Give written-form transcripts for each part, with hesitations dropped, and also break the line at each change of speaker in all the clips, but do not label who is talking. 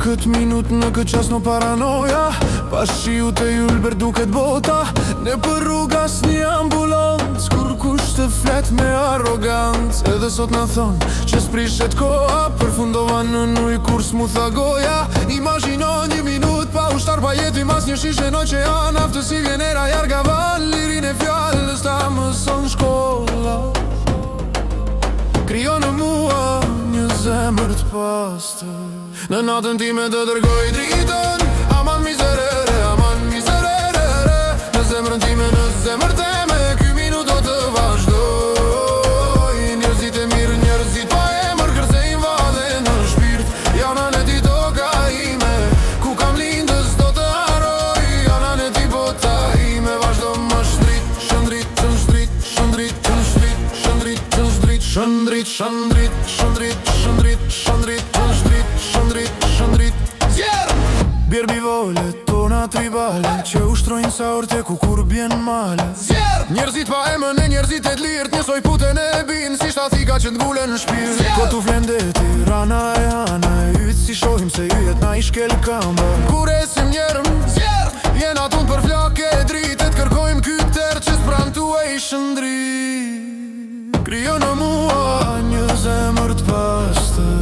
këtë minut, në këtë qas në paranoja. Pas shiu të julber duket bota. Ne për rrugas një ambulancë, kur kush të flet me arogancë. Edhe sot në thonë që s'prishet koha, përfundova në nuj kur s'mu tha goja. Imagino një minut pa ushtar pa jeti mas një shishe në oqean. Aftësi vjen era jargavan, lirin e fjallës ta mëson shkolla. Krijo në mua një zemër t'pastër. Në natën time të dërgoj dritën, aman miserere, aman miserere. Në zemrën time, në zemër teme, ky minut do të vazhdoj. Njerëzit e mirë, njerëzit pa emër, kërcejnë vade në shpirt. Jana në ti toka ime, ku kam lindës do të haroj. Jana në ti bota ime, vazhdo më shtrit. Shëndrit, shëndrit, shëndrit, shëndrit, shëndrit, shëndrit, shëndrit, shëndrit, shëndrit, shëndrit, shëndrit, shëndrit, shëndrit. Bjerë bivole, tona tribale, që ushtrojnë sa orte ku kur bjen male. Njerëzit pa emën e njerëzit e t'lirt, njësoj puten e bin, si shtathika që t'ngule në shpirt. Po t'u flendeti, rana e hana e yt, si shohim se yjet na i shkel kamba. Kur esim njerëm, jena tun për flake e dritet, kërkojmë kypter që s'pran tu e i shëndrit. Krijo në mua një zemër t'pastër.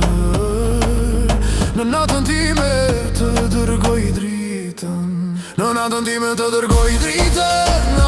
Në natën time të dërgoj dritën. Në natën time të dërgoj dritën.